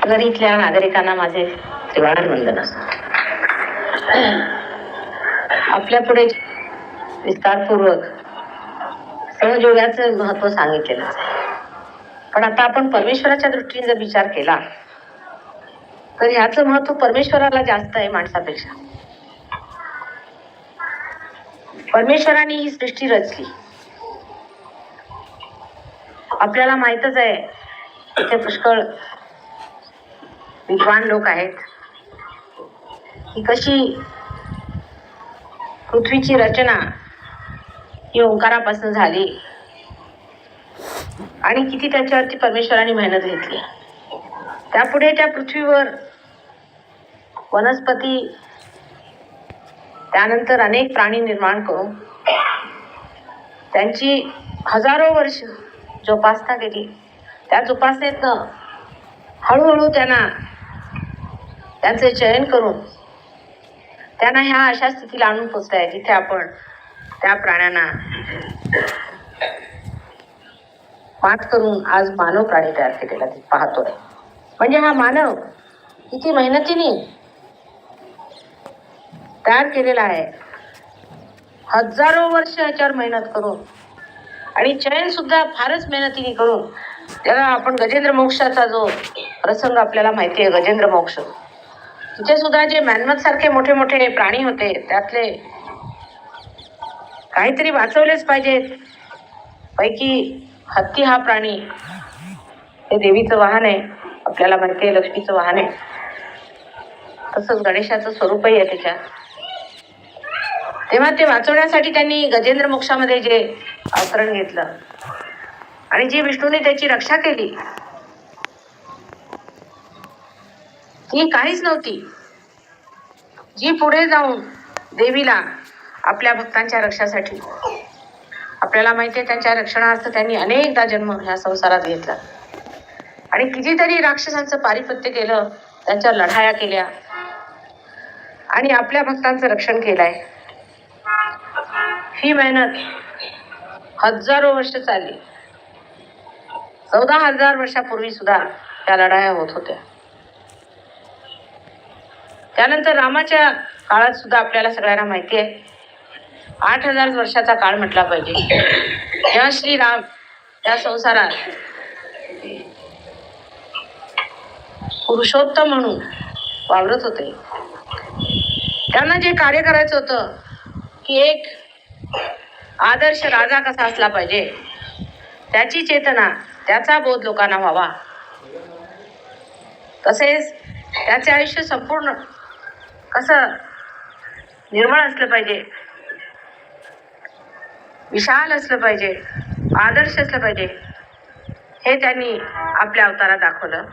नगरीतल्या नागरिकांना माझे त्रिवार वंदन असो. आपल्या पुढे विस्तारपूर्वक सहयोगाचं महत्व सांगितलेलं आहे. पण आता आपण परमेश्वराच्या दृष्टीने जर विचार केला तर ह्याचं महत्व परमेश्वराला जास्त आहे माणसापेक्षा. परमेश्वराने ही सृष्टी रचली. आपल्याला माहितच आहे इथे पुष्कळ विद्वान लोक आहेत की कशी पृथ्वीची रचना ही ओंकारापासून झाली आणि किती त्याच्यावरती परमेश्वराने मेहनत घेतली. त्यापुढे त्या पृथ्वीवर वनस्पती, त्यानंतर अनेक प्राणी निर्माण करून त्यांची हजारो वर्ष जोपासना केली. त्या जोपासनेतनं हळूहळू त्यांचे चयन करून त्यांना ह्या अशा स्थितीला आणून पोचताय जिथे आपण त्या प्राण्यांना मात करून आज मानव प्राणी तयार केलेला पाहतोय. म्हणजे हा मानव किती मेहनतीने तयार केलेला आहे. हजारो वर्ष याच्यावर मेहनत करून आणि चयन सुद्धा फारच मेहनतीने करून त्याला आपण गजेंद्र मोक्षाचा जो प्रसंग आपल्याला माहिती आहे, गजेंद्र मोक्ष, तिथे सुद्धा जे मॅनमथ सारखे मोठे मोठे प्राणी होते त्यातले काहीतरी वाचवलेच पाहिजेत. पैकी हत्ती हा प्राणी हे देवीचं वाहन आहे, आपल्याला माहिती आहे, लक्ष्मीचं वाहन आहे. तसंच गणेशाचं स्वरूपही आहे त्याच्यात. तेव्हा ते वाचवण्यासाठी त्यांनी गजेंद्र मोक्षामध्ये जे अवतरण घेतलं आणि जी विष्णूने त्याची रक्षा केली ती काहीच नव्हती, जी पुढे जाऊन देवीला आपल्या भक्तांच्या रक्षासाठी, आपल्याला माहिती आहे त्यांच्या रक्षणार्थ त्यांनी अनेकदा जन्म ह्या संसारात घेतला आणि कितीतरी राक्षसांचं पारिपत्य केलं, त्यांच्या लढाया केल्या आणि आपल्या भक्तांचं रक्षण केलंय. ही मेहनत हजारो वर्ष चालली. 14,000 वर्षापूर्वी सुद्धा त्या लढाया होत होत्या. त्यानंतर रामाच्या काळात सुद्धा आपल्याला सगळ्यांना माहिती आहे 8,000 वर्षाचा काळ म्हटला पाहिजे. जेव्हा श्रीराम त्या संसारात पुरुषोत्तम म्हणून वावरत होते, त्यांना जे कार्य करायचं होतं की एक आदर्श राजा कसा असला पाहिजे, त्याची चेतना, त्याचा बोध लोकांना व्हावा, तसेच त्याचे आयुष्य संपूर्ण कसं निर्मळ असलं पाहिजे, विशाल असलं पाहिजे, आदर्श असलं पाहिजे, हे त्यांनी आपल्या अवतारात दाखवलं.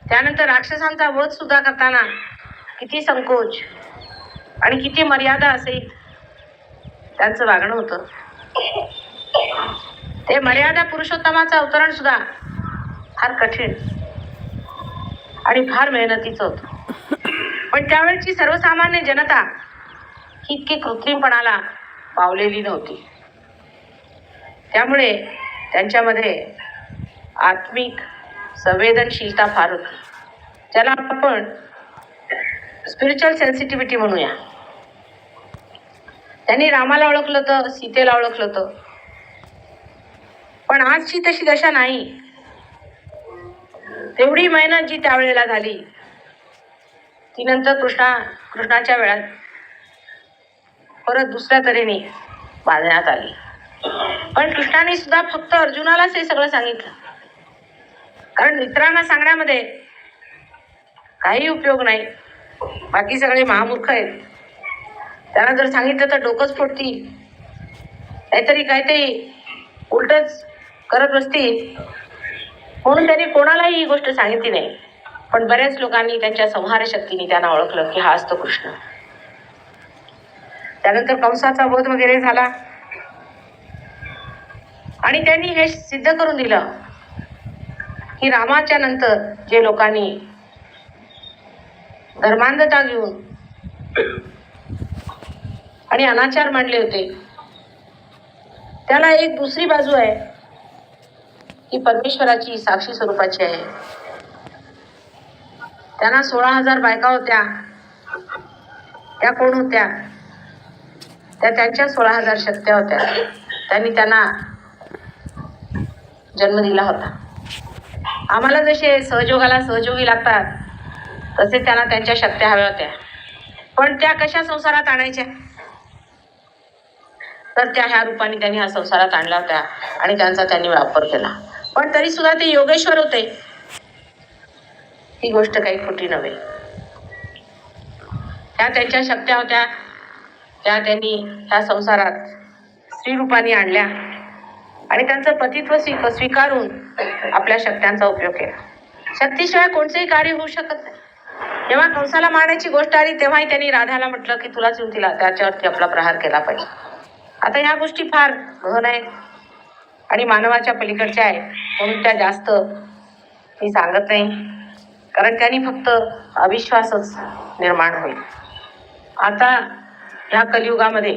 त्यानंतर राक्षसांचा वध सुद्धा करताना किती संकोच आणि किती मर्यादा असे त्यांचं वागणं होतं. ते मर्यादा पुरुषोत्तमाचं अवतरण सुद्धा फार कठीण आणि फार मेहनतीचं होतं. पण त्यावेळची सर्वसामान्य जनता ही इतकी कृत्रिमपणाला पावलेली नव्हती. त्यामुळे त्यांच्यामध्ये आत्मिक संवेदनशीलता फार होती, ज्याला आपण स्पिरिच्युअल सेन्सिटिव्हिटी म्हणूया. त्यांनी रामाला ओळखलं होतं, सीतेला ओळखलं होतं, पण आजची तशी दशा नाही. तेवढी मेहनत जी त्यावेळेला झाली ती नंतर कृष्णाच्या वेळात परत दुसऱ्या तऱ्हेने बांधण्यात आली. पण कृष्णाने सुद्धा फक्त अर्जुनालाच हे सगळं सांगितलं, कारण मित्रांना सांगण्यामध्ये काही उपयोग नाही. बाकी सगळे महामूर्ख आहेत, त्यांना जर सांगितलं तर डोकंच फोडतील, काहीतरी उलटच करत बसतील, म्हणून त्यांनी कोणालाही ही गोष्ट सांगितली नाही. पण बऱ्याच लोकांनी त्यांच्या संहार शक्तीने त्यांना ओळखलं की हा असतो कृष्ण. त्यानंतर कंसाचा वध वगैरे झाला आणि त्यांनी हे सिद्ध करून दिलं की रामाच्या नंतर जे लोकांनी धर्मांधता घेऊन आणि अनाचार मांडले होते त्याला एक दुसरी बाजू आहे की परमेश्वराची साक्षी स्वरूपाची आहे. त्यांना 16,000 बायका होत्या. त्या कोण होत्या? त्या त्यांच्या 16,000 शक्त्या होत्या. त्यांनी त्यांना जन्म दिला होता. आम्हाला जसे सहयोगाला सहयोगी लागतात तसे त्यांना त्यांच्या शक्त्या हव्या होत्या. पण त्या कशा संसारात आणायच्या? तर त्या ह्या रूपाने त्यांनी ह्या संसारात आणल्या होत्या आणि त्यांचा त्यांनी वापर केला. पण तरी सुद्धा ते योगेश्वर होते, ही गोष्ट काही खोटी नव्हे. ह्या त्यांच्या शक्त्या होत्या, त्या त्यांनी ह्या संसारात स्त्री रूपाने आणल्या आणि त्यांचं पतित्व स्वीकारून आपल्या शक्त्यांचा उपयोग केला. शक्तीशिवाय कोणतेही कार्य होऊ शकत नाही. जेव्हा कंसाला मारण्याची गोष्ट आली तेव्हाही त्यांनी राधाला म्हटलं की तुलाच येऊन तिला त्याच्यावरती आपला प्रहार केला पाहिजे. आता ह्या गोष्टी फार गहन आहेत आणि मानवाच्या पलीकडच्या आहेत, म्हणून त्या जास्त मी सांगत नाही, कारण त्यांनी फक्त अविश्वासच निर्माण होईल. आता ह्या कलियुगामध्ये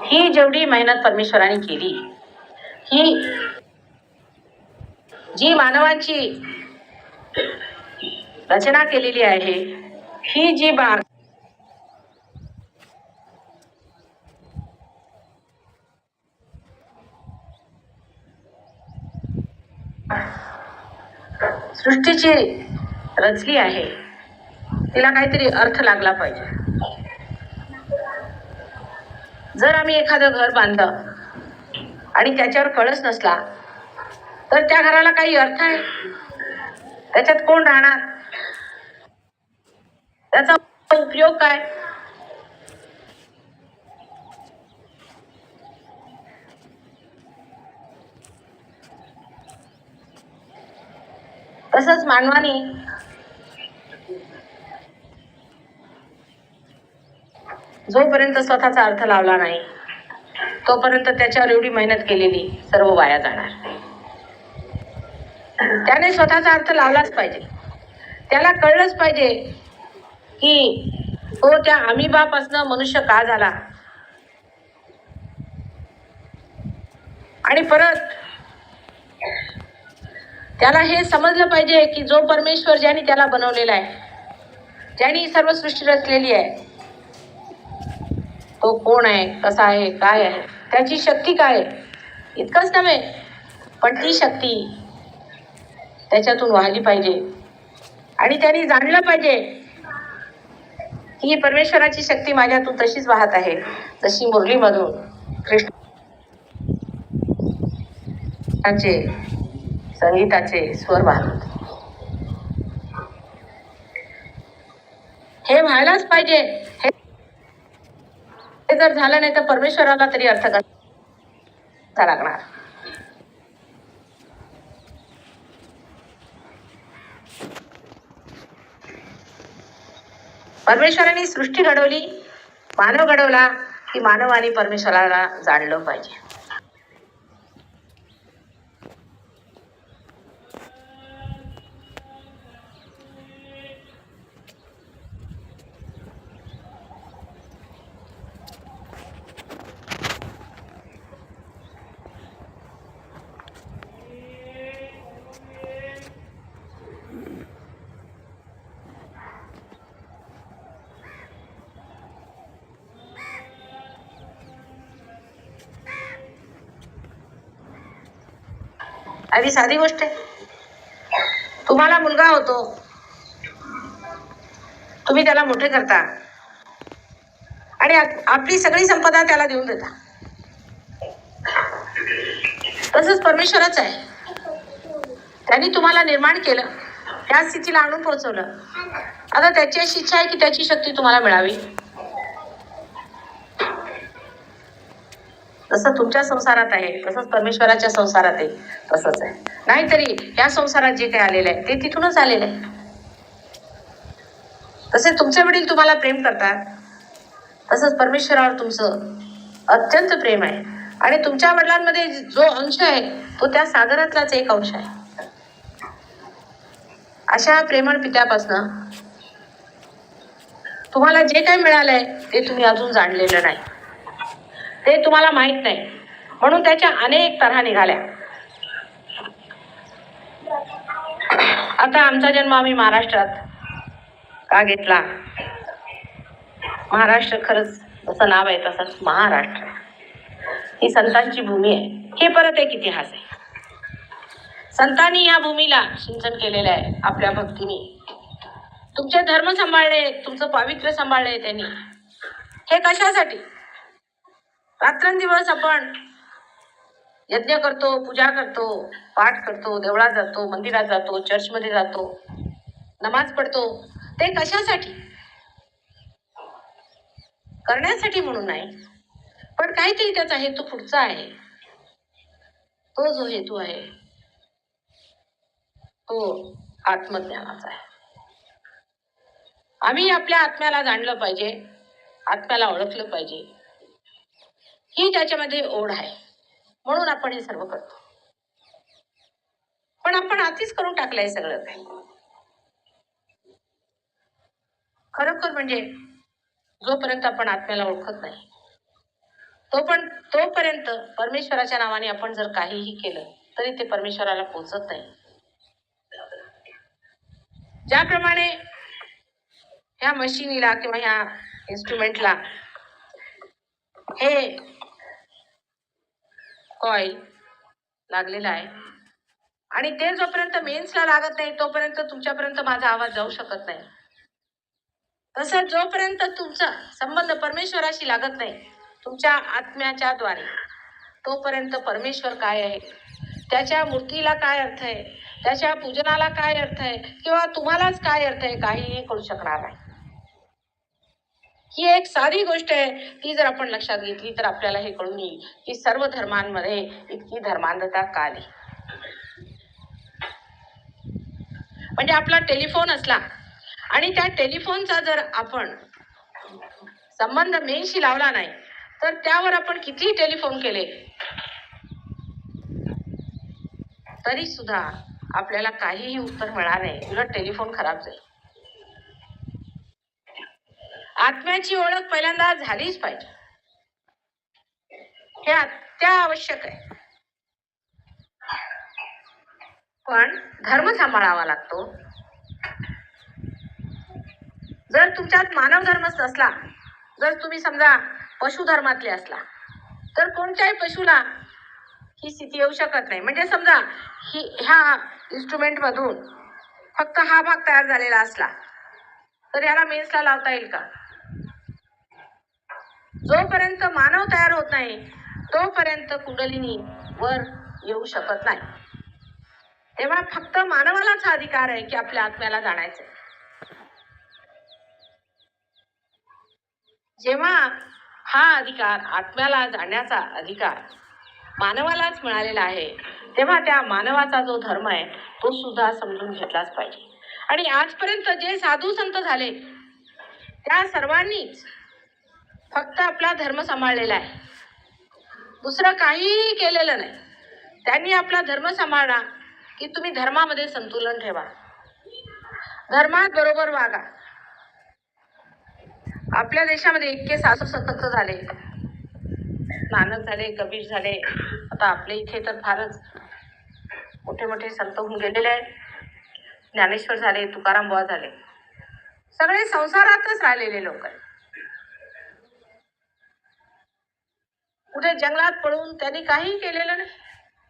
ही जेवढी मेहनत परमेश्वराने केली, ही जी मानवाची रचना केलेली आहे, ही जी बाग सृष्टीची रचली आहे, तिला काहीतरी अर्थ लागला पाहिजे. जर आम्ही एखादं घर बांधलं आणि त्याच्यावर कळस नसला तर त्या घराला काही अर्थ आहे? त्याच्यात कोण राहणार? त्याचा उपयोग काय? तसंच मानवाने जोपर्यंत स्वतःचा अर्थ लावला नाही तोपर्यंत त्याच्यावर एवढी मेहनत केलेली सर्व वाया जाणार. त्याने स्वतःचा अर्थ लावलाच पाहिजे. त्याला कळलंच पाहिजे की तो त्या अमिबापासून मनुष्य का झाला, आणि परत त्याला हे समजलं पाहिजे की जो परमेश्वर ज्याने त्याला बनवलेला आहे, ज्याने सर्व सृष्टी रचलेली आहे, तो कोण आहे, कसा आहे, काय आहे, त्याची शक्ती काय आहे. इतकंच नव्हे पण ती शक्ती त्याच्यातून वाहली पाहिजे आणि त्यांनी जाणलं पाहिजे की ही परमेश्वराची शक्ती माझ्यातून तशीच वाहत आहे जशी मुरलीमधून कृष्णाचे संगीताचे स्वर वाहत होते. हे व्हायलाच पाहिजे. हे जर झालं नाही तर परमेश्वराला तरी अर्थ कसा लागणार. परमेश्वराने सृष्टी घडवली, मानव घडवला की मानवाने परमेश्वराला जाणलं पाहिजे. अगदी साधी गोष्ट आहे. तुम्हाला मुलगा होतो, तुम्ही त्याला मोठे करता आणि आपली सगळी संपदा त्याला देऊन देता. तसंच परमेश्वरच आहे. त्यांनी तुम्हाला निर्माण केलं, त्या स्थितीला आणून पोहोचवलं. आता त्याची अशी इच्छा आहे की त्याची शक्ती तुम्हाला मिळावी. जसं तुमच्या संसारात आहे तसंच परमेश्वराच्या संसारात आहे, तसंच आहे. नाहीतरी या संसारात जे काही आलेलं आहे ते तिथूनच आलेलं आहे. तसे तुमचे वडील तुम्हाला प्रेम करतात, तसंच परमेश्वरावर तुमचं अत्यंत प्रेम आहे आणि तुमच्या वडिलांमध्ये जो अंश आहे तो त्या सागरातलाच एक अंश आहे. अशा प्रेमळ पित्यापासनं तुम्हाला जे काही मिळालंय ते तुम्ही अजून जाणलेलं नाही, ते तुम्हाला माहित नाही, म्हणून त्याच्या अनेक तऱ्हा निघाल्या. आता आमचा जन्म आम्ही महाराष्ट्रात का घेतला? महाराष्ट्र खरंच जसं नाव आहे तसंच महाराष्ट्र ही संतांची भूमी आहे. हे परत एक इतिहास आहे. संतांनी या भूमीला सिंचन केलेलं आहे आपल्या भक्तीने. तुमचे धर्म सांभाळले, तुमचं पावित्र्य सांभाळले त्यांनी. हे कशासाठी? रात्रंदिवस आपण यज्ञ करतो, पूजा करतो, पाठ करतो, देवळात जातो, मंदिरात जातो, चर्चमध्ये जातो, नमाज पडतो. ते कशासाठी? करण्यासाठी म्हणून नाही, पण काहीतरी त्याचा हेतू पुढचा आहे. तो जो हेतू आहे तो आत्मज्ञानाचा आहे. आम्ही आपल्या आत्म्याला जाणलं पाहिजे, आत्म्याला ओळखलं पाहिजे, ही त्याच्यामध्ये ओढ आहे. म्हणून आपण हे सर्व करतो. पण आपण आधीच करून टाकलंय सगळं काही. खरोखर म्हणजे जोपर्यंत आपण आत्म्याला ओळखत नाही तोपर्यंत परमेश्वराच्या नावाने आपण जर काहीही केलं तरी ते परमेश्वराला पोचत नाही. ज्याप्रमाणे ह्या मशीनीला किंवा ह्या इन्स्ट्रुमेंटला हे कॉईल लागलेला आहे आणि ते जोपर्यंत मेन्सला लागत नाही तोपर्यंत तुमच्यापर्यंत माझा आवाज जाऊ शकत नाही. तसं जोपर्यंत तुमचा संबंध परमेश्वराशी लागत नाही तुमच्या आत्म्याच्या द्वारे, तोपर्यंत परमेश्वर काय आहे, त्याच्या मूर्तीला काय अर्थ आहे, त्याच्या पूजनाला काय अर्थ आहे किंवा तुम्हालाच काय अर्थ आहे, काहीही कळू शकणार नाही. ही एक साधी गोष्ट आहे. ती जर आपण लक्षात घेतली तर आपल्याला हे कळून येईल की सर्व धर्मांमध्ये इतकी धर्मांधता का आली. म्हणजे आपला टेलिफोन असला आणि त्या टेलिफोनचा जर आपण संबंध मेनशी लावला नाही तर त्यावर आपण कितीही टेलिफोन केले तरी सुद्धा आपल्याला काहीही उत्तर मिळणार नाही, उलट टेलिफोन खराब जाईल. आत्म्याची ओळख पहिल्यांदा झालीच पाहिजे, हे अत्यावश्यक आहे. पण धर्म सांभाळावा लागतो. जर तुमच्यात मानव धर्मच नसला, जर तुम्ही समजा पशुधर्मातले असला तर कोणत्याही पशुला ही स्थिती येऊ शकत नाही. म्हणजे समजा ह्या इन्स्ट्रुमेंट मधून फक्त हा भाग तयार झालेला असला तर याला मेन्सला लावता येईल का? जोपर्यंत मानव तयार होत नाही तोपर्यंत कुंडलिनी वर येऊ शकत नाही. तेव्हा फक्त मानवालाच हा अधिकार आहे की आपल्या आत्म्याला जाणायचं. जेव्हा हा अधिकार, आत्म्याला जाण्याचा अधिकार मानवालाच मिळालेला आहे तेव्हा त्या मानवाचा जो धर्म आहे तो सुद्धा समजून घेतलाच पाहिजे. आणि आजपर्यंत जे साधू संत झाले त्या सर्वांनीच फक्त आपला धर्म सांभाळलेला आहे, दुसरं काहीही केलेलं नाही. त्यांनी आपला धर्म सांभाळला की तुम्ही धर्मामध्ये संतुलन ठेवा, धर्मात बरोबर वागा. आपल्या देशामध्ये इतके साधू संत झाले, नानक झाले, कबीर झाले, आता आपल्या इथे तर फारच मोठे मोठे संत होऊन गेलेले आहेत. ज्ञानेश्वर झाले, तुकाराम बुवा झाले, सगळे संसारातच राहिलेले लोक आहेत. कुठे जंगलात पळून त्यांनी काही केलेलं नाही,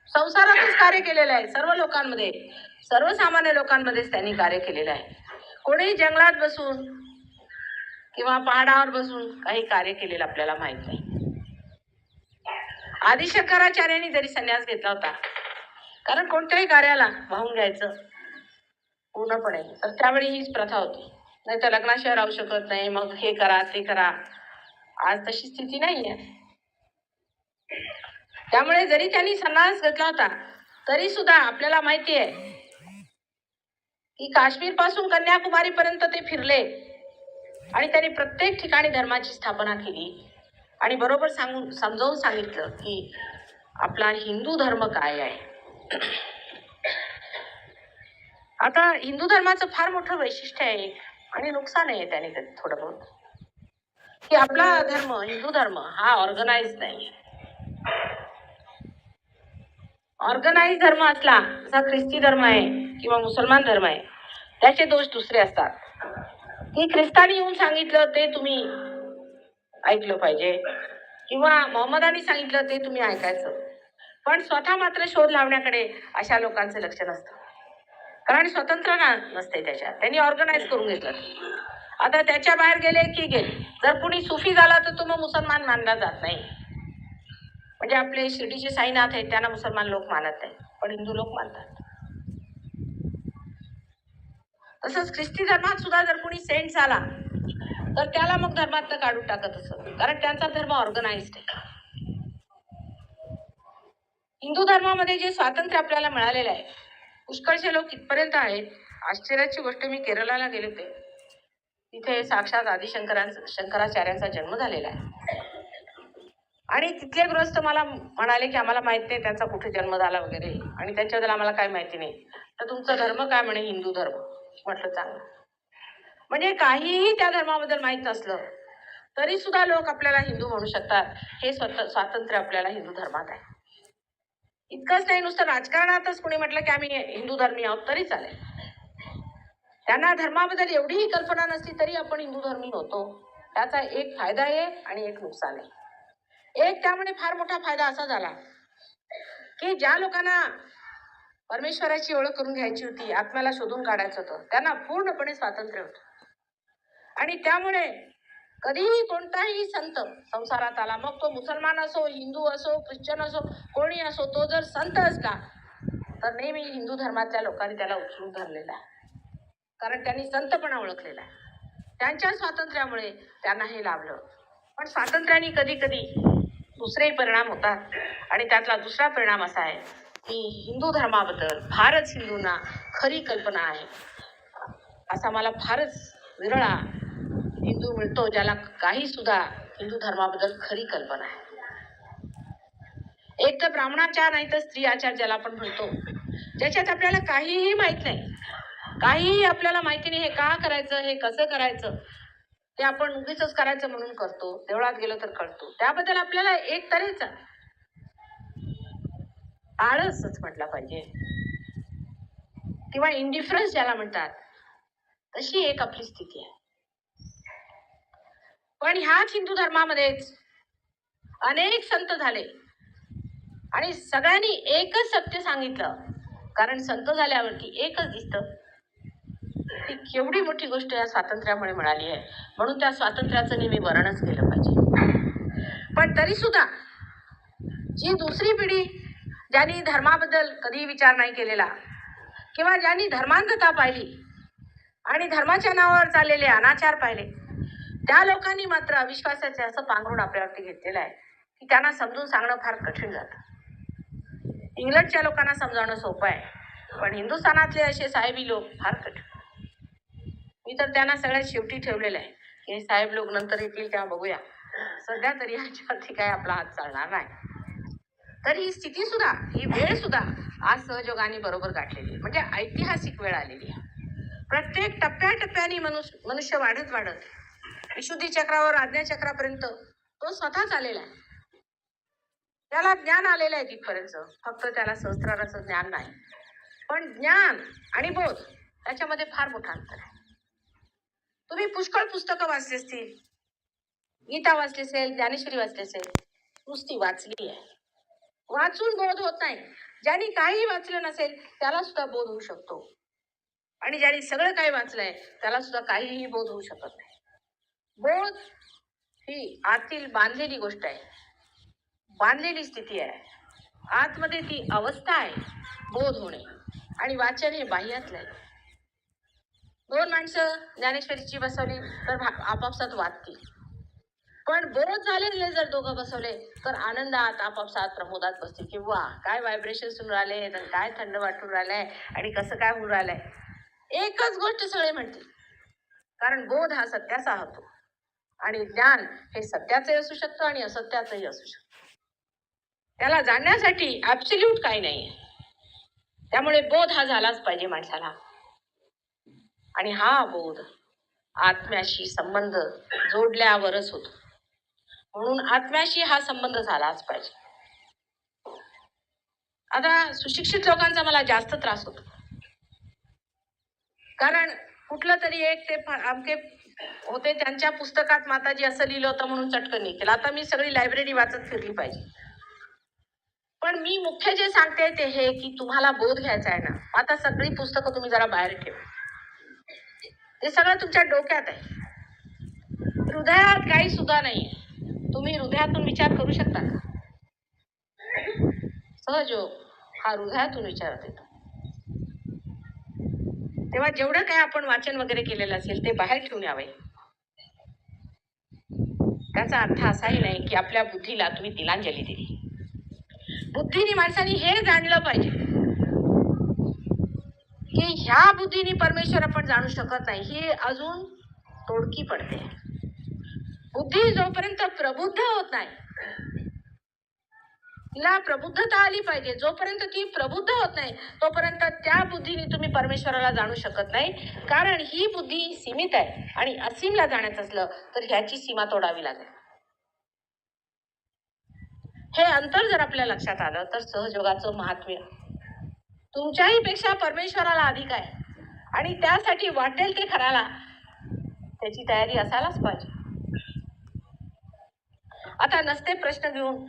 संसारातच कार्य केलेलं आहे. सर्व लोकांमध्ये, सर्वसामान्य लोकांमध्येच त्यांनी कार्य केलेलं आहे. कोणीही जंगलात बसून किंवा पहाडावर बसून काही कार्य केलेलं आपल्याला माहित नाही. आदिशंकराचार्यांनी जरी संन्यास घेतला होता, कारण कोणत्याही कार्याला वाहून घ्यायचं पूर्णपणे, तर त्यावेळी हीच प्रथा होती. नाही तर लग्नाशिवाय राहू शकत नाही, मग हे करा ते करा. आज तशी स्थिती नाहीये. त्यामुळे जरी त्यांनी संन्यास घेतला होता तरी सुद्धा आपल्याला माहिती आहे की काश्मीर पासून कन्याकुमारी पर्यंत ते फिरले आणि त्यांनी प्रत्येक ठिकाणी धर्माची स्थापना केली आणि बरोबर समजावून सांगितलं की आपला हिंदू धर्म काय आहे. आता हिंदू धर्माचं फार मोठं वैशिष्ट्य आहे आणि नुकसान आहे त्याने थोडं बहुत, की आपला धर्म, हिंदू धर्म हा ऑर्गनाइज नाही. ऑर्गनाइज धर्म असला, जसा ख्रिस्ती धर्म आहे, किंवा मुसलमान धर्म आहे त्याचे दोष दुसरे असतात की ख्रिस्तानी येऊन सांगितलं ते तुम्ही ऐकलं पाहिजे किंवा मोहम्मदानी सांगितलं ते तुम्ही ऐकायचं. पण स्वतः मात्र शोध लावण्याकडे अशा लोकांचं लक्ष नसतं, कारण स्वतंत्र नसते त्याच्यात. त्यांनी ऑर्गनाईज करून घेतलं. आता त्याच्या बाहेर गेले की गेले. जर कुणी सुफी झाला तर तो मग मुसलमान मानला जात नाही. म्हणजे आपले शिर्डीचे साईनाथ आहेत त्यांना मुसलमान लोक मानत नाही, पण हिंदू लोक मानतात. तसंच ख्रिस्ती धर्मात सुद्धा जर कोणी सेंट झाला तर त्याला मग धर्मातनं काढून टाकत असत, कारण त्यांचा धर्म ऑर्गनाइज्ड आहे. हिंदू धर्मामध्ये जे स्वातंत्र्य आपल्याला मिळालेलं आहे, पुष्कळचे लोक इथपर्यंत आहेत. आश्चर्याची गोष्ट, मी केरळला गेले होते, तिथे साक्षात शंकराचार्यांचा जन्म झालेला आहे. आणि तिथले गृहस्थ मला म्हणाले की आम्हाला माहित नाही त्यांचा कुठे जन्म झाला वगैरे, आणि त्यांच्याबद्दल आम्हाला काय माहिती नाही. तर तुमचा धर्म काय? म्हणे हिंदू धर्म. म्हटलं चांगलं. म्हणजे काहीही त्या धर्माबद्दल माहित नसलं तरी सुद्धा लोक आपल्याला हिंदू म्हणू शकतात. हे स्वातंत्र्य आपल्याला हिंदू धर्मात आहे. इतकंच नाही, नुसतं राजकारणातच कोणी म्हटलं की आम्ही हिंदू धर्मी आहोत तरी चालेल. त्यांना धर्माबद्दल एवढीही कल्पना नसली तरी आपण हिंदू धर्मी होतो. त्याचा एक फायदा आहे आणि एक नुकसान आहे. एक त्यामुळे फार मोठा फायदा असा झाला की ज्या लोकांना परमेश्वराची ओळख करून घ्यायची होती, आत्म्याला शोधून काढायचं होतं, त्यांना पूर्णपणे स्वातंत्र्य होतं. आणि त्यामुळे कधीही कोणताही संत संसारात आला, मग तो मुसलमान असो, हिंदू असो, ख्रिश्चन असो, कोणी असो, तो जर संत असला तर नेहमी हिंदू धर्मातल्या लोकांनी त्याला उचलून धरलेला आहे, कारण त्यांनी संतपणा ओळखलेला आहे. त्यांच्या स्वातंत्र्यामुळे त्यांना हे लाभलं. पण स्वातंत्र्याने कधी कधी दुसरे परिणाम होतात, आणि त्यातला दुसरा परिणाम असा आहे की हिंदू धर्माबद्दल फारच हिंदूंना खरी कल्पना आहे. असा मला फारच विरळा हिंदू मिळतो ज्याला काही सुद्धा हिंदू धर्माबद्दल खरी कल्पना आहे. एक तर ब्राह्मणाचार, नाही तर स्त्री आचार ज्याला आपण म्हणतो, ज्याच्यात आपल्याला काहीही माहित नाही, काहीही आपल्याला माहिती नाही. हे का करायचं, हे कसं करायचं, ते आपण उगीच करायचं म्हणून करतो. देवळात गेलो तर कळतो. त्याबद्दल आपल्याला एक तऱ्हेचा आळसच म्हटला पाहिजे, किंवा इंडिफरन्स ज्याला म्हणतात, तशी एक आपली स्थिती आहे. पण ह्याच हिंदू धर्मामध्येच अनेक संत झाले आणि सगळ्यांनी एकच सत्य सांगितलं, कारण संत झाल्यावरती एकच दिसतं ती केवढी मोठी गोष्ट या स्वातंत्र्यामुळे मिळाली आहे. म्हणून त्या स्वातंत्र्याचं नेहमी वर्णनच केलं पाहिजे. पण तरी सुद्धा जी दुसरी पिढी, ज्यांनी धर्माबद्दल कधी विचार नाही केलेला, किंवा ज्यांनी धर्मांधता पाहिली आणि धर्माच्या नावावर चाललेले अनाचार पाहिले, त्या लोकांनी मात्र अविश्वासाचे असं पांघरून आपल्यावरती घेतलेलं आहे की त्यांना समजून सांगणं फार कठीण जातं. इंग्लंडच्या लोकांना समजावणं सोपं आहे, पण हिंदुस्थानातले असे साहेबी लोक फार कठीण. मी तर त्यांना सगळ्यात शेवटी ठेवलेलं आहे की हे साहेब लोक नंतर येतील तेव्हा बघूया, सध्या तरी ह्याच्यावरती काय आपला हात चालणार नाही. तर ही स्थिती सुद्धा, ही वेळ सुद्धा आज सहयोगाने बरोबर गाठलेली, म्हणजे ऐतिहासिक वेळ आलेली आहे. प्रत्येक टप्प्याटप्प्याने मनुष्य वाढत वाढत विशुद्धी चक्रावर आज्ञा चक्रापर्यंत तो स्वतःच आलेला आहे. त्याला ज्ञान आलेलं आहे तिथपर्यंत, फक्त त्याला सहस्त्राराचं ज्ञान नाही. पण ज्ञान आणि बोध त्याच्यामध्ये फार मोठा अंतर आहे. तुम्ही पुष्कळ पुस्तकं वाचली असतील, गीता वाचली असेल, ज्ञानेश्वरी वाचली असेल, नुसती वाचली आहे, वाचून बोध होत नाही. ज्यांनी काही वाचलं नसेल त्याला सुद्धा बोध होऊ शकतो, आणि ज्यांनी सगळं काही वाचलंय त्याला सुद्धा काहीही बोध होऊ शकत नाही. बोध ही आतील बांधलेली गोष्ट आहे, बांधलेली स्थिती आहे. आतमध्ये ती अवस्था आहे बोध होणे, आणि वाचन हे बाह्यातलं आहे. दोन माणसं ज्ञानेश्वरीची बसवली तर आपापसात वाचतील, पण बोध झालेले जर दोघं बसवले तर आनंदात आपापसात प्रमोदात बसतील, किंवा काय व्हायब्रेशन सुरू राहिले, काय थंड वाटून राहिलंय आणि कसं काय होऊन राहिलंय, एकच गोष्ट सगळे म्हणतील. कारण बोध हा सत्याचा होतो, आणि ज्ञान हे सत्याचंही असू शकतं आणि असत्याचंही असू शकतं. त्याला जाणण्यासाठी ऍब्सोल्यूट काही नाही. त्यामुळे बोध हा झालाच पाहिजे माणसाला, आणि हा बोध आत्म्याशी संबंध जोडल्यावरच होतो. म्हणून आत्म्याशी हा संबंध झालाच पाहिजे. आता सुशिक्षित लोकांचा मला जास्त त्रास होतो. कारण कुठलं तरी एक ते आमके होते त्यांच्या पुस्तकात माताजी असं लिहिलं होतं म्हणून चटकन निघेल. आता मी सगळी लायब्ररी वाचत फिरली पाहिजे. पण मी मुख्य जे सांगते ते हे की तुम्हाला बोध घ्यायचा आहे ना, आता सगळी पुस्तकं तुम्ही जरा बाहेर ठेवा. ते सगळं तुमच्या डोक्यात आहे. हृदयात काही सुद्धा नाही. तुम्ही हृदयातून विचार करू शकता का? सहजयोग हा हृदयातून विचारत येतो. तेव्हा जेवढं काय आपण वाचन वगैरे केलेलं असेल ते बाहेर ठेवून यावे. त्याचा अर्थ असाही नाही की आपल्या बुद्धीला तुम्ही तिलांजली दिली. बुद्धीने माणसाने हे जाणलं पाहिजे की ह्या बुद्धीने परमेश्वर आपण जाणू शकत नाही, ही अजून तोडकी पडते. बुद्धी जोपर्यंत प्रबुद्ध होत नाही, तिला प्रबुद्धता आली पाहिजे. जोपर्यंत ती प्रबुद्ध होत नाही तोपर्यंत त्या बुद्धीने तुम्ही परमेश्वराला जाणू शकत नाही. कारण ही बुद्धी सीमित आहे आणि असीमला जाण्याचं असलं तर ह्याची सीमा तोडावी लागेल. हे अंतर जर आपल्या लक्षात आलं तर सहयोगाचं महात्म्य तुमच्याही पेक्षा परमेश्वराला अधिक आहे आणि त्यासाठी वाटेल ते करायला त्याची तयारी असायलाच पाहिजे. आता नसते प्रश्न घेऊन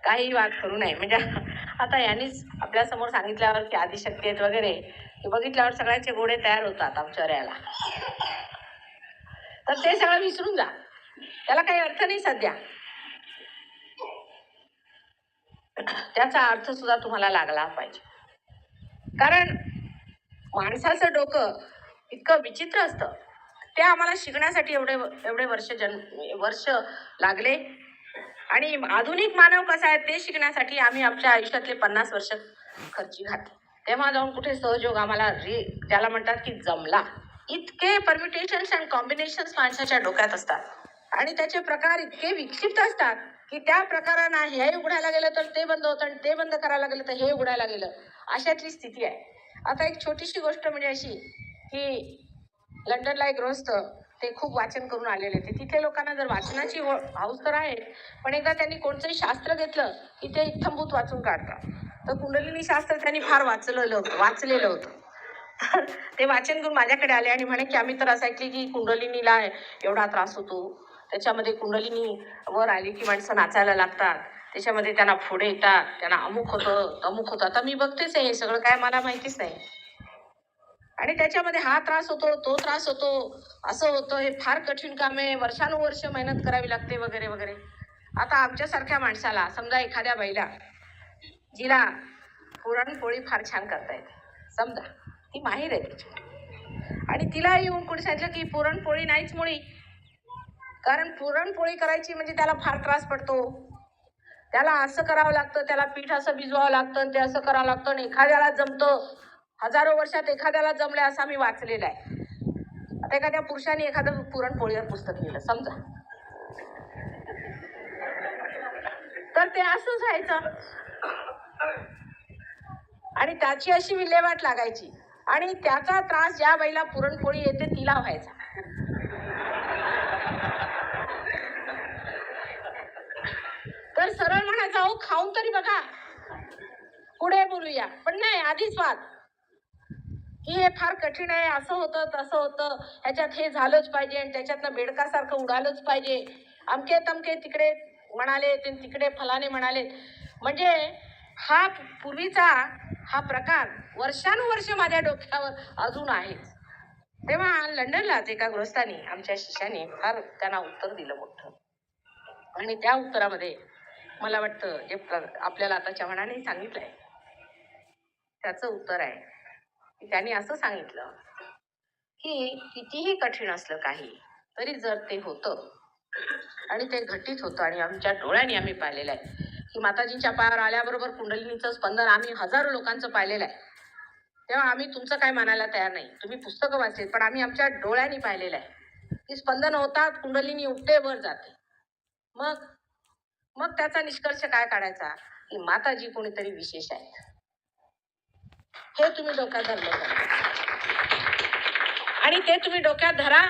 काही वाद करू नये. म्हणजे आता यांनीच आपल्या समोर सांगितल्यावर की आदिशक्ती आहेत वगैरे, बघितल्यावर सगळ्यांचे घोडे तयार होतात आमच्यावर यायला. तर ते सगळं विसरून जा, त्याला काही अर्थ नाही सध्या. त्याचा अर्थ सुद्धा तुम्हाला लागला पाहिजे. कारण माणसाचं डोकं इतकं विचित्र असतं. ते आम्हाला शिकण्यासाठी एवढे वर्ष लागले. आणि आधुनिक मानव कसा आहे ते शिकण्यासाठी आम्ही आमच्या आयुष्यातले 50 वर्ष खर्ची घातली. तेव्हा जाऊन कुठे सहयोग आम्हाला त्याला म्हणतात की जमला. इतके परम्युटेशन्स अँड कॉम्बिनेशन्स माणसाच्या डोक्यात असतात आणि त्याचे प्रकार इतके विक्षिप्त असतात की त्या प्रकारांना हे उघडायला गेलं तर ते बंद होतं आणि ते बंद करायला गेलं तर हे उघडायला गेलं, अशातली स्थिती आहे. आता एक छोटीशी गोष्ट म्हणजे अशी की लंडनला एक गृहस्थ ते खूप वाचन करून आलेले. ते तिथे लोकांना जर वाचनाची हौस तर आहे, पण एकदा त्यांनी कोणतंही शास्त्र घेतलं की ते इत्थंभूत वाचून काढतात. तर कुंडलिनी शास्त्र त्यांनी फार वाचलेलं होतं. ते वाचन करून माझ्याकडे आले आणि म्हणे की आम्ही तर असं ऐकले की कुंडलिनीला एवढा त्रास होतो, त्याच्यामध्ये कुंडलिनी वर आली की माणसं नाचायला लागतात, त्याच्यामध्ये त्यांना फोडे येतात, त्यांना अमुक होतं तमुक होतं. आता मी बघतेच आहे हे सगळं, काय मला माहितीच नाही. आणि त्याच्यामध्ये हा त्रास होतो, तो त्रास होतो, असं होतं, हे फार कठीण काम आहे, वर्षानुवर्ष मेहनत करावी लागते वगैरे वगैरे. आता आमच्यासारख्या माणसाला समजा एखाद्या बाईला जिला पुरणपोळी फार छान करता येते, समजा ती माहीर आहे तिची, आणि तिला येऊन कोणी सांगितलं की पुरणपोळी नाहीच मुळी, कारण पुरणपोळी करायची म्हणजे त्याला फार त्रास पडतो, त्याला असं करावं लागतं, त्याला पीठ असं भिजवावं लागतं, ते असं करावं लागतं, आणि एखाद्याला जमतं, हजारो वर्षात एखाद्याला जमले असं मी वाचलेलं आहे. आता एखाद्या पुरुषाने एखादं पुरणपोळीवर पुस्तक लिहिलं समजा, तर ते असंच व्हायचं आणि त्याची अशी विल्हेवाट लागायची आणि त्याचा त्रास ज्या बाईला पुरणपोळी येते तिला व्हायचा. तर सरळ म्हणायचं अहो खाऊन तरी बघा, पुढे बोलूया, पण नाही, आधीच वाद की हे फार कठीण आहे, असं होतं तसं होतं, ह्याच्यात हे झालंच पाहिजे आणि त्याच्यातनं बेडकासारखं उडालंच पाहिजे, अमके तमके तिकडे म्हणाले तिकडे फलाने म्हणाले. म्हणजे हा पूर्वीचा हा प्रकार वर्षानुवर्ष माझ्या डोक्यावर अजून आहे. तेव्हा लंडनलाच एका गृहस्थाने आमच्या शिष्याने फार त्यांना उत्तर दिलं मोठं, आणि त्या उत्तरामध्ये मला वाटतं जे आपल्याला आता चव्हाणांनी सांगितलंय त्याचं उत्तर आहे की त्यांनी असं सांगितलं की कितीही कठीण असलं काही तरी जर ते होतं आणि ते घटित होतं, आणि आमच्या डोळ्यांनी आम्ही पाहिलेलं आहे की माताजींच्या पायावर आल्याबरोबर कुंडलिनीचं स्पंदन आम्ही हजारो लोकांचं पाहिलेलं आहे. तेव्हा आम्ही तुमचं काय मानायला तयार नाही, तुम्ही पुस्तकं वाचलीत, पण आम्ही आमच्या डोळ्यांनी पाहिलेलं आहे की स्पंदन होतात, कुंडलिनी उठते वर जाते. मग त्याचा निष्कर्ष काय काढायचा की माताजी कोणीतरी विशेष आहेत, हे तुम्ही डोक्यात धरलं आणि ते तुम्ही डोक्यात धरा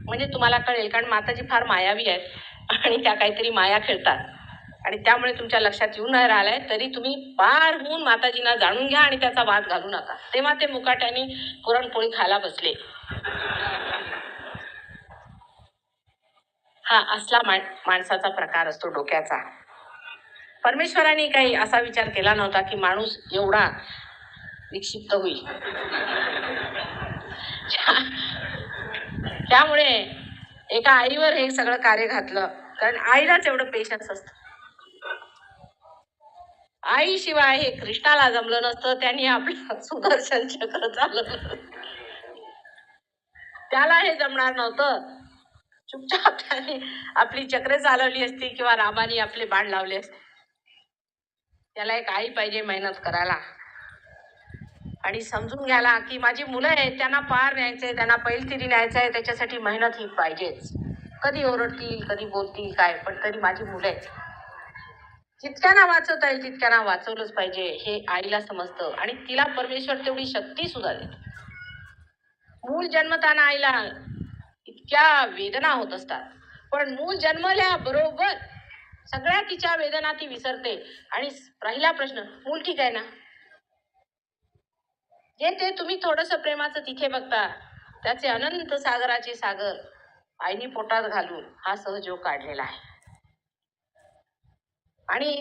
म्हणजे तुम्हाला कळेल. कारण माताजी फार मायावी आहेत आणि त्या काहीतरी माया खेळतात. आणि त्यामुळे तुमच्या लक्षात येऊन नाही राहिलाय तरी तुम्ही पार होऊन माताजींना जाणून घ्या आणि त्याचा वाद घालू नका. तेव्हा ते मुकाट्याने पुरणपोळी खायला बसले. हा असला माणसाचा प्रकार असतो डोक्याचा. परमेश्वराने काही असा विचार केला नव्हता की माणूस एवढा विक्षिप्त होईल. त्यामुळे एका आईवर हे सगळं कार्य घातलं, कारण आईलाच एवढं पेशन्स असतं. आईशिवाय हे कृष्णाला जमलं नसतं, त्यांनी आपलं सुदर्शन चक्र चालवलं. त्याला हे जमणार नव्हतं. चुपचाप त्याने आपली चक्र चालवली असती किंवा रामाने आपले बाण लावले असते. त्याला एक आई पाहिजे मेहनत करायला आणि समजून घ्यायला की माझी मुलं आहेत, त्यांना पार न्यायचंय, त्यांना पैलतीरी न्यायचंय, त्याच्यासाठी मेहनत ही पाहिजेच. कधी ओरडतील, कधी बोलतील काय, पण तरी माझी मुलं आहेत. जितक्यांना वाचवता येईल तितक्यांना वाचवलंच पाहिजे हे आईला समजतं आणि तिला परमेश्वर तेवढी शक्ती सुद्धा देतो. मूल जन्मताना आईला इतक्या वेदना होत असतात, पण मूल जन्मल्याबरोबर सगळ्या तिच्या वेदना ती विसरते आणि पहिला प्रश्न, मूल ठीक आहे ना? जे ते तुम्ही थोडस प्रेमाचं तिथे बघता, त्याचे अनंत सागराचे सागर आईनी पोटात घालून हा सहयोग काढलेला आहे. आणि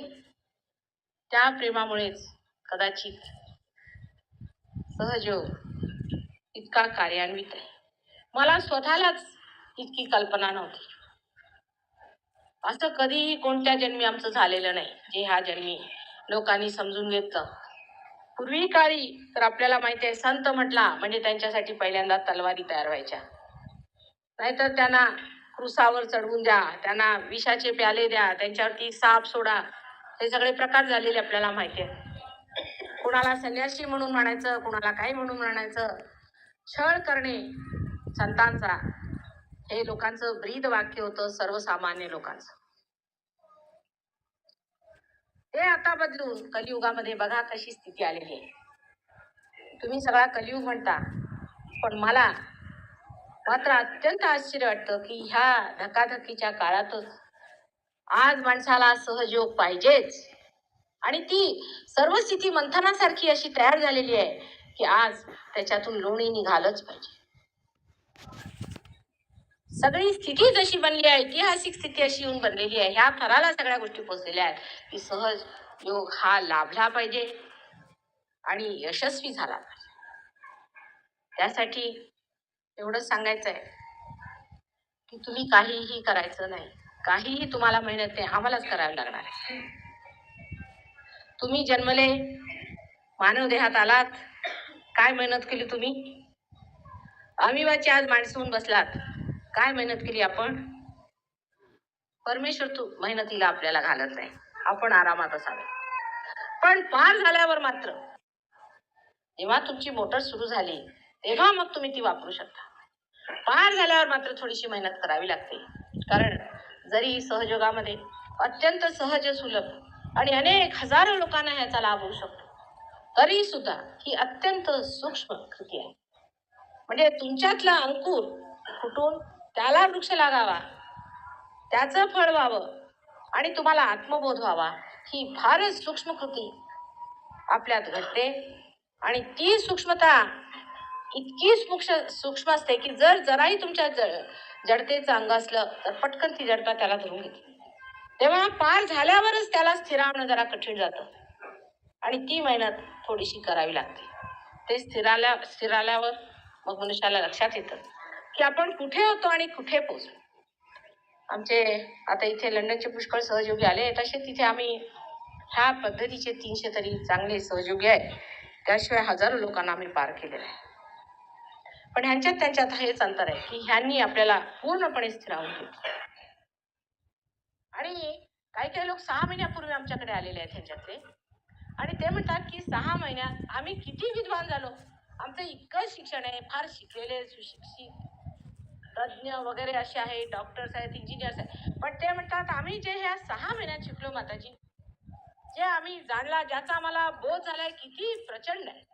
त्या प्रेमामुळेच कदाचित सहयोग इतका कार्यान्वित आहे. मला स्वतःलाच इतकी कल्पना नव्हती. असं कधीही कोणत्या जन्मी आमचं झालेलं नाही जे ह्या जन्मी लोकांनी समजून घेतलं. पूर्वी काळी तर आपल्याला माहिती आहे, संत म्हटला म्हणजे त्यांच्यासाठी पहिल्यांदा तलवारी तयार व्हायच्या, नाहीतर त्यांना क्रुसावर चढवून द्या, त्यांना विषाचे प्याले द्या, त्यांच्यावरती साप सोडा, हे सगळे प्रकार झालेले आपल्याला माहिती आहे. कुणाला संन्यासी म्हणून म्हणायचं, कुणाला काय म्हणून म्हणायचं. छळ करणे संतांचा हे लोकांचं ब्रीद वाक्य होतं, सर्वसामान्य लोकांचं. ते आता बदलून कलियुगामध्ये बघा कशी स्थिती आलेली आहे. तुम्ही सगळा कलियुग म्हणता, पण मला मात्र अत्यंत आश्चर्य वाटतं की ह्या धकाधकीच्या काळातच आज माणसाला सहयोग पाहिजेच आणि ती सर्व स्थिती मंथनासारखी अशी तयार झालेली आहे की आज त्याच्यातून लोणी निघालंच पाहिजे. सगळी स्थिती जशी बनली आहे, ऐतिहासिक स्थिती अशी येऊन बनलेली आहे, ह्या थराला सगळ्या गोष्टी पोहोचलेल्या आहेत की सहज योग हा लाभला पाहिजे आणि यशस्वी झाला पाहिजे. त्यासाठी एवढंच सांगायचं आहे की तुम्ही काहीही करायचं नाही, काहीही तुम्हाला मेहनत नाही, आम्हालाच करावी लागणार आहे. तुम्ही जन्मले, मानव देहात आलात, काय मेहनत केली तुम्ही? अमिवाची आज माणसं होऊन बसलात, काय मेहनत केली आपण? परमेश्वर तू मेहनतीला आपल्याला घालत नाही, आपण आरामात असावे. पण पार झाल्यावर मात्र जेव्हा तुमची मोटर सुरू झाली तेव्हा मग तुम्ही ती वापरू शकता. पार झाल्यावर मात्र थोडीशी मेहनत करावी लागते, कारण जरी सहयोगामध्ये अत्यंत सहज सुलभ आणि अनेक हजारो लोकांना ह्याचा लाभ होऊ शकतो, तरी सुद्धा ही अत्यंत सूक्ष्म कृती आहे. म्हणजे तुमच्यातला अंकुर फुटून त्याला वृक्ष लागावा, त्याचं फळ व्हावं आणि तुम्हाला आत्मबोध व्हावा, ही फारच सूक्ष्म कृती आपल्यात घडते. आणि ती सूक्ष्मता इतकी सूक्ष्म असते की जर जराही तुमच्या जडतेचं अंग असलं तर पटकन ती जडता त्याला धरून घेते. तेव्हा पार झाल्यावरच त्याला स्थिरावणं जरा कठीण जातं आणि ती मेहनत थोडीशी करावी लागते. ते स्थिराल्यावर मग मनुष्याला लक्षात येतं की आपण कुठे होतो आणि कुठे पोहोचलो. आमचे आता इथे लंडनचे पुष्कळ सहयोगी आले, तसे तिथे आम्ही ह्या पद्धतीचे 300 तरी चांगले सहयोगी आहेत. त्याशिवाय हजारो लोकांना आम्ही पार केलेलं आहे. पण त्यांच्यात हेच अंतर आहे की ह्यांनी आपल्याला पूर्णपणे स्थिरावून घेतलं. आणि काही लोक 6 महिन्यापूर्वी आमच्याकडे आलेले आहेत ह्यांच्यातले, आणि ते म्हणतात की 6 महिन्यात आम्ही किती विद्वान झालो, आमचं इतकं शिक्षण आहे, फार शिकलेले सुशिक्षित तज्ञ वगैरे असे आहे, डॉक्टर्स आहेत, इंजिनियर्स आहेत, पण ते म्हणतात आम्ही जे ह्या 6 महिन्यात शिकलो माताजी, जे आम्ही जाणला, ज्याचा आम्हाला बोध झालाय किती प्रचंड आहे,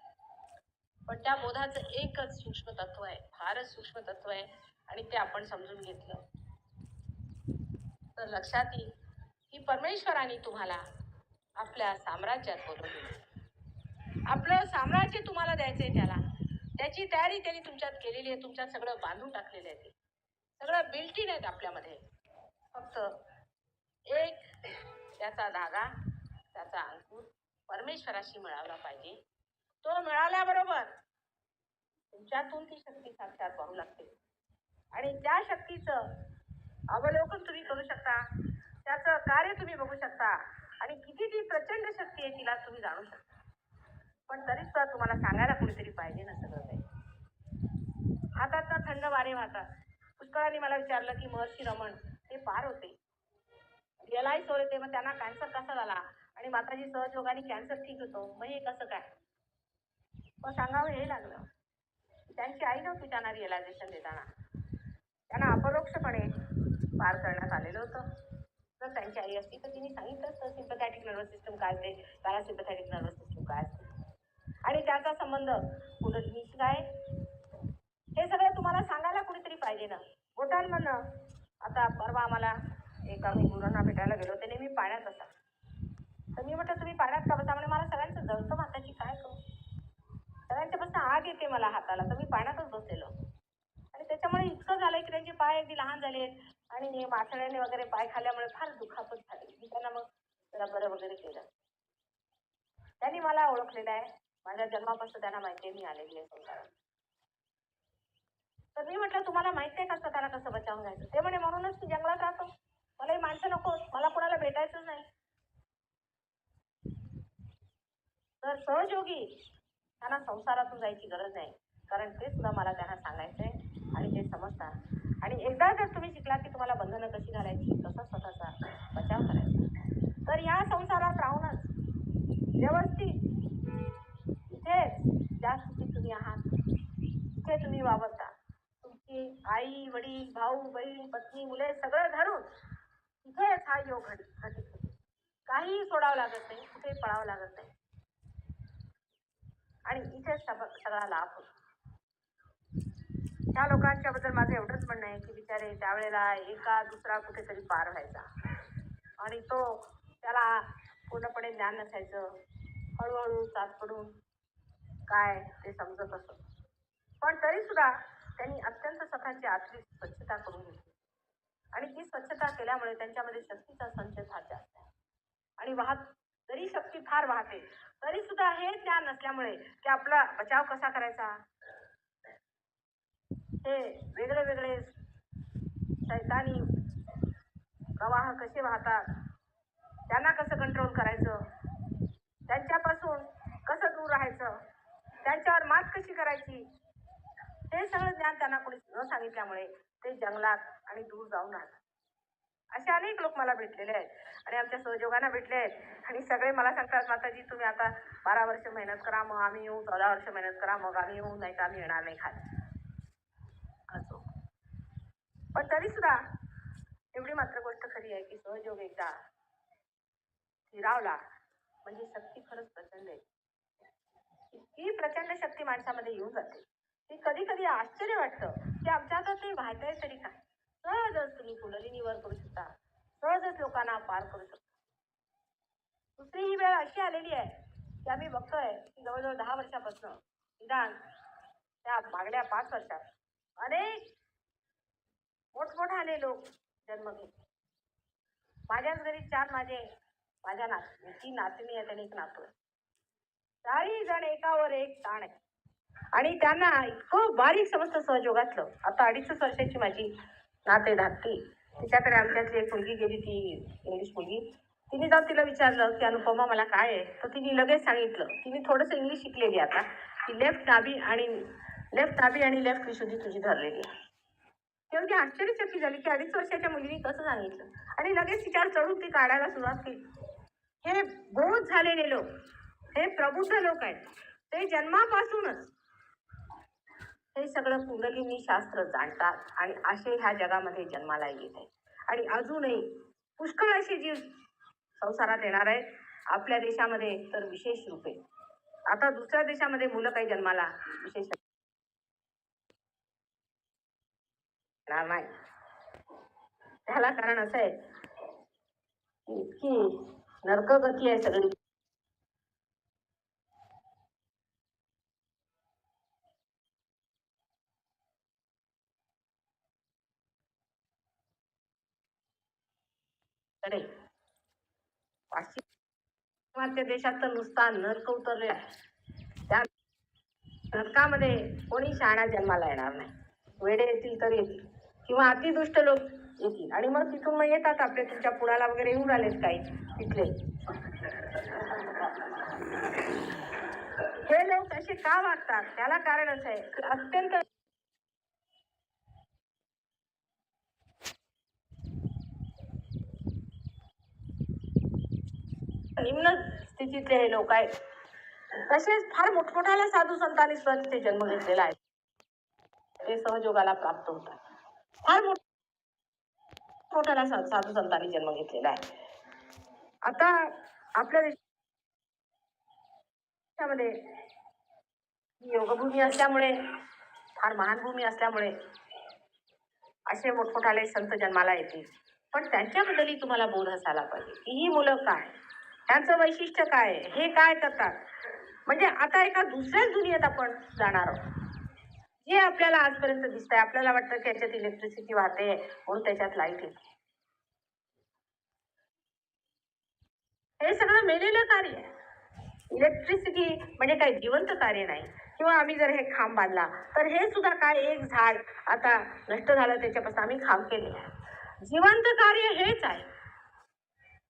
पण त्या बोधाचं एकच सूक्ष्म तत्व आहे, फारच सूक्ष्म तत्व आहे, आणि ते आपण समजून घेतलं तर लक्षात येईल की की परमेश्वराने तुम्हाला आपल्या साम्राज्यात बोलवले, आपलं साम्राज्य तुम्हाला द्यायचंय त्याला. त्याची तयारी त्यांनी तुमच्यात केलेली आहे. तुमच्यात सगळं बांधून टाकलेलं आहे. ते सगळं बिल्ट इन आहेत आपल्यामध्ये. फक्त एक त्याचा धागा, त्याचा अंकुर परमेश्वराशी मिळाला पाहिजे. तो मिळाल्याबरोबर तुमच्यातून ती शक्ती साक्षात वाहू लागते आणि त्या शक्तीचं अवलोकन तुम्ही करू शकता, त्याचं कार्य तुम्ही बघू शकता आणि किती ती प्रचंड शक्ती आहे तिला तुम्ही जाणू शकता. पण तरी सुद्धा तुम्हाला सांगायला कोणीतरी पाहिजे ना सगळं काही. हातातनं थंड वारे वाहतात. पुष्कळांनी मला विचारलं की महर्षी रमण ते पार होते, रिअलाइज होते, मग त्यांना कॅन्सर कसा झाला आणि माताजी सहजयोगाने कॅन्सर ठीक होतो, मग हे कसं काय? मग सांगावं हे लागलं. त्यांची आई नव्हती त्यांना रिअलायझेशन देताना, त्यांना अपरोक्षपणे पार करण्यात आलेलं होतं. जर त्यांची आई असती तर तिने सांगितलं असतं सिम्पथॅटिक नर्वस सिस्टम काय असते, पॅरासिम्पथॅटिक नर्वस सिस्टम काय असते आणि त्याचा संबंध कुंडलिनीशी काय. हे सगळं तुम्हाला सांगायला कुणीतरी पाहिजे ना. बोटांमधनं आता परवा आम्हाला एका मी गुरुंना भेटायला गेलो, ते नेहमी पाण्यात असतात. तर मी म्हटलं तुम्ही पाण्यात का बसा? म्हणे मला सगळ्यांचं जळतं माताची, काय करू, सगळ्यांच्यापासून आग येते मला हाताला, तर मी पाण्यातच बसलेलो. आणि त्याच्यामुळे इतकं झालंय की त्यांचे पाय अगदी लहान झालेत आणि माथड्याने वगैरे पाय खाल्ल्यामुळे फार दुखापत झाली. मी त्यांना मग जरा बरं वगैरे केलं. त्यांनी मला ओळखलेलं आहे, माझ्या जन्मापासून त्यांना माहिती आहे मी आलेली आहे संसारात. तर मी म्हटलं तुम्हाला माहिती आहे का स्वतःला कसं बचावून घ्यायचं? ते म्हणे म्हणूनच मी जंगलात राहतो, मला ही माणसं नको, मला कोणाला भेटायचंच नाही. तर सहजयोगी त्यांना संसारातून जायची गरज नाही, कारण ते सुद्धा मला त्यांना सांगायचंय आणि ते समजतात. आणि एकदा जर तुम्ही शिकला की तुम्हाला बंधनं कशी घालायची, कसा स्वतःचा बचाव करायचा, तर या संसारात राहूनच व्यवस्थित इथेच ज्या स्थितीत तुम्ही आहात तिथे तुम्ही वावरता. तुमची आई वडील भाऊ बहीण पत्नी मुले सगळं धरून तिथेच हा योग घटित होतो. काही सोडावं लागत नाही, कुठे पळावं लागत नाही आणि इथेच सगळा लाभ होतो. त्या लोकांच्या बद्दल माझं एवढंच म्हणणं आहे की बिचारे त्यावेळेला एका दुसरा कुठेतरी पार व्हायचा आणि तो त्याला पूर्णपणे ज्ञान नसायचं, हळूहळू साथ पडून काय ते समजत असत. पण तरी सुद्धा त्यांनी अत्यंत स्वतःची आतली स्वच्छता करून घेतली आणि ती स्वच्छता केल्यामुळे त्यांच्यामध्ये शक्तीचा संचय फार जास्त आहे आणि जरी शक्ती फार वाहते तरी सुद्धा हे ज्ञान नसल्यामुळे की आपला बचाव कसा करायचा, हे वेगळे वेगळे शैतानी प्रवाह कसे वाहतात, त्यांना कसं कंट्रोल करायचं, त्यांच्यापासून कसं दूर राहायचं, त्यांच्यावर मात कशी करायची, हे सगळं ज्ञान त्यांना कोणी न सांगितल्यामुळे ते जंगलात आणि दूर जाऊन राहतात. असे अनेक लोक मला भेटलेले आहेत आणि आमच्या सहयोगांना भेटले आहेत आणि सगळे मला सांगतात माताजी तुम्ही आता 12 वर्ष मेहनत करा, मग आम्ही येऊ, 14 वर्ष मेहनत करा, मग आम्ही येऊ, नाही तर आम्ही येणार नाही खाली. असो, पण तरी सुद्धा एवढी मात्र गोष्ट खरी आहे की सहयोग एकदा स्थिरावला म्हणजे शक्ती खरंच प्रचंड आहे. ही प्रचंड शक्ती माणसामध्ये येऊन जाते. ती कधी कधी आश्चर्य वाटतं की आमच्या आता ते व्हायचंय तरी काय. सहजच तुम्ही कुंडलिनीवर करू शकता, सहजच लोकांना पार करू शकता. दुसरी ही वेळ अशी आलेली आहे की आम्ही बघतोय की जवळजवळ 10 वर्षापासून निदान त्या मागल्या 5 वर्षात अनेक मोठमोठाले लोक जन्म घेतले. माझ्याच घरी 4 माझ्या 3 नातिनी आहेत आणि 1 नातू आहे. 4ही जण एकावर एक ताण आहे आणि त्यांना इतकं बारीक समजतं सहयोगातलं. आता 2.5 वर्षाची माझी नाते धाकटी, तिच्याकडे आमच्यातली एक मुलगी गेली, ती इंग्लिश मुलगी. तिने जाऊन तिला विचारलं की अनुपमा मला काय आहे, तर तिने लगेच सांगितलं. तिने थोडंसं इंग्लिश शिकलेली आता, ती लेफ्ट नाभी आणि लेफ्ट विशुद्धी तुझी धरलेली आहे. तेवढी आश्चर्यचकित झाली की 2.5 वर्षाच्या मुलीने कसं सांगितलं आणि लगेच तिच्यावर चढून ती काढायला सुरुवात केली. हे बोध झालेले लोक, हे प्रबुद्ध लोक आहेत, ते जन्मापासूनच हे सगळं कुंडलिनी शास्त्र जाणतात आणि असे ह्या जगामध्ये जन्माला येत आहेत. आणि अजूनही पुष्कळ असे जीव संसारात येणार आहेत. आपल्या देशामध्ये तर विशेष रूपे, आता दुसऱ्या देशामध्ये मुलं काही जन्माला विशेष येणार नाही. त्याला कारण असं आहे इतकी नरकगती आहे सगळी. अरे पाश्चिमात्य देशात तर नुसता नरक उतरले आहे. त्या नरकामध्ये कोणी शहाणा जन्माला येणार नाही. वेडे येतील तर येतील किंवा अतिदुष्ट लोक येतील आणि मग तिथून मग येतात आपले तुमच्या पुण्याला वगैरे येऊन आलेत काही तिथले. हे लोक असे का वागतात त्याला कारणच आहे की अत्यंत निम्न स्थितीतले हे लोक आहेत. तसेच फार मोठमोठ्याला साधू संतांनी सुद्धा तिथे जन्म घेतलेला आहे. ते सहयोगाला प्राप्त होतात. फार मोठ्याला साधू संतांनी जन्म घेतलेला आहे. आता आपल्या देशामध्ये योगभूमी असल्यामुळे फार महान भूमी असल्यामुळे असे मोठमोठाले संत जन्माला येतील. पण त्यांच्याबद्दलही तुम्हाला बोध असायला पाहिजे की ही मुलं काय, त्यांचं वैशिष्ट्य काय, हे काय करतात. म्हणजे आता एका दुसऱ्याच दुनियेत आपण जाणार आहोत. जे आपल्याला आजपर्यंत दिसतंय, आपल्याला वाटतं की याच्यात इलेक्ट्रिसिटी वाहते म्हणून त्याच्यात लाईट येते. हे सगळं मेलेलं कार्य आहे. इलेक्ट्रिसिटी म्हणजे काही जिवंत कार्य नाही. किंवा आम्ही जर हे खांब बांधला तर हे सुद्धा काय एक झाड आता नष्ट झालं त्याच्यापासून आम्ही खांब केलेला आहे. जिवंत कार्य हेच आहे.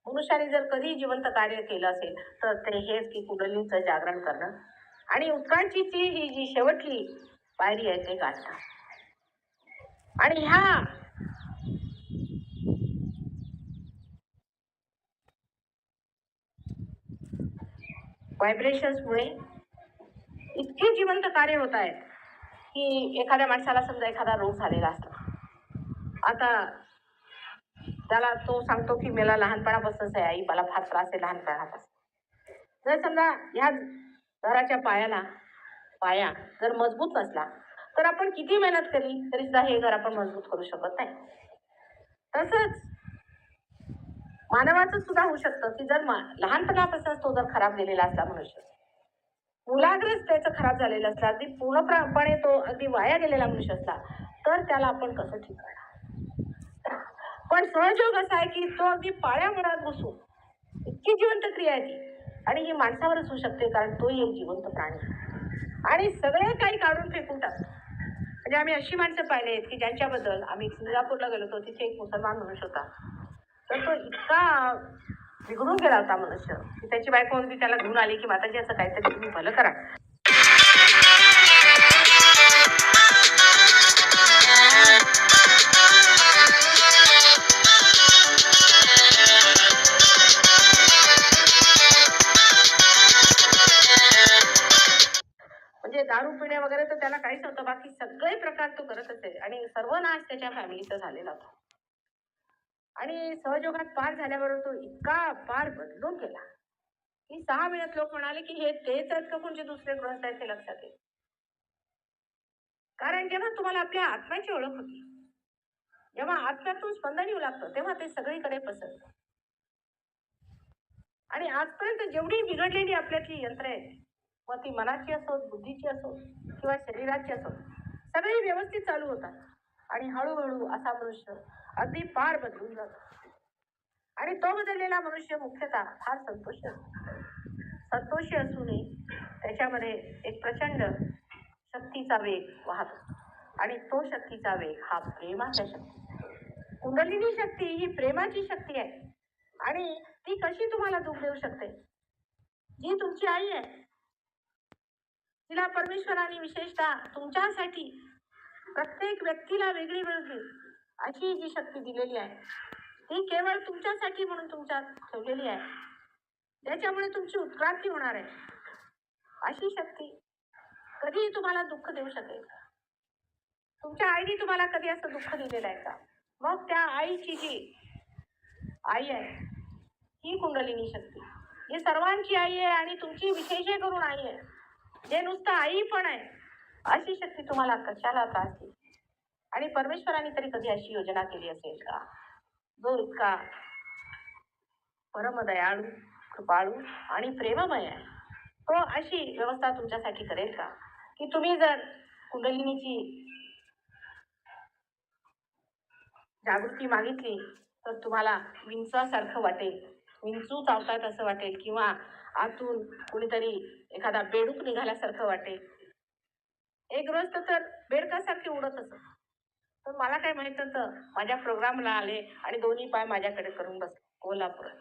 मनुष्याने जर कधी जिवंत कार्य केलं असेल तर ते हेच की कुंडलिनीचं जागरण करणं आणि उत्क्रांतीची ही जी शेवटली पायरी आहे ते गाठणं. आणि ह्या व्हायब्रेशन्समुळे इतके जिवंत कार्य होत आहेत की एखाद्या माणसाला समजा एखादा रोग झालेला असतो. आता त्याला तो सांगतो की मला लहानपणापासूनच आहे आई, मला फार त्रास आहे लहानपणापासून. जर समजा ह्या घराच्या पाया जर मजबूत नसला तर आपण किती मेहनत केली तरी सुद्धा हे घर आपण मजबूत करू शकत नाही. तसंच मानवाचं सुद्धा होऊ शकतं की जर लहानपणापासूनच तो जर खराब गेलेला असला मनुष्य, मुलाग्रच त्याचं खराब झालेलं असला, अगदी पूर्णपणे तो अगदी वाया गेलेला मनुष्य असला तर त्याला आपण कसं ठीक करणार. पण सहयोग असा आहे की तो अगदी पाळ्या मुळात बसून इतकी जिवंत क्रिया आहे ती. आणि ही माणसावरच होऊ शकते कारण तोही एक जिवंत प्राणी आणि सगळे काही काढून फेकून टाकतो. म्हणजे आम्ही अशी माणसं पाहिले आहेत की ज्यांच्याबद्दल आम्ही सिंगापूरला गेलो होतो, तिथे एक मुसलमान मनुष्य होता. तर तो इतका बिघडून गेला होता मनुष्य की त्याची बायको अगदी त्याला घेऊन आली की माताजी असं काहीतरी तुम्ही भलं करा. म्हणजे दारू पिणे वगैरे तर त्याला काहीच नव्हतं, बाकी सगळे प्रकार तो करत असे आणि सर्वनाश त्याच्या फॅमिलीचा झालेला होता. आणि सहयोगात पार झाल्याबरोबर तो इतका पार बदलून गेला की 6 महिन्यात लोक म्हणाले की हे तेच आहेत का कोणते दुसरे ग्रंथ आहेत ते लक्षात येईल. कारण जेव्हा तुम्हाला आपल्या आत्म्याची ओळख होती, जेव्हा आत्म्यातून स्पंदन येऊ लागतं तेव्हा ते सगळीकडे पसरतं. आणि आजपर्यंत जेवढी बिघडलेली आपल्यातली यंत्र आहेत, मग ती मनाची असो, बुद्धीची असो किंवा शरीराची असो, सगळी व्यवस्थित चालू होतात. आणि हळूहळू असा मनुष्य अगदी पार बदलून जातो. आणि तो बदललेला मनुष्य मुख्यतः फार संतोषी असूनही त्याच्यामध्ये एक प्रचंड शक्तीचा वेग वाहतो. आणि तो शक्तीचा वेग हा प्रेमाच्या शक्ती. कुंडलिनी शक्ती ही प्रेमाची शक्ती आहे. आणि ती कशी तुम्हाला दुःख देऊ शकते? जी तुमची आई आहे, तिला परमेश्वराने विशेषतः तुमच्यासाठी प्रत्येक व्यक्तीला वेगळी वेगळी अशी जी शक्ती दिलेली आहे ती केवळ तुमच्यासाठी म्हणून तुमच्यात ठेवलेली आहे, त्याच्यामुळे तुमची उत्क्रांती होणार आहे. अशी शक्ती कधी तुम्हाला दुःख देऊ शकेल का? तुमच्या आईने तुम्हाला कधी असं दुःख दिलेलं आहे का? मग त्या आईची जी आई आहे ही कुंडलिनी शक्ती, जी सर्वांची आई आहे आणि तुमची विशेष करून आई आहे, जे नुसतं आई पण आहे, अशी शक्ती तुम्हाला कशाला त्रास देईल? आणि परमेश्वराने तरी कधी अशी योजना केली असेल का जो इतका परमदयाळू, कृपाळू आणि प्रेममय आहे. तो अशी व्यवस्था तुमच्यासाठी करेल का की तुम्ही जर कुंडलिनीची जागृती मागितली तर तुम्हाला विंचासारखं वाटेल, विंचू चावतात असं वाटेल, किंवा आतून कुणीतरी एखादा बेडूक निघाल्यासारखं वाटेल. एक गृहस्थ तर बेडकासारखी उडत असत. तर मला काय माहित होतं, माझ्या प्रोग्रामला आले आणि दोन्ही पाय माझ्याकडे करून बसले कोल्हापुरात.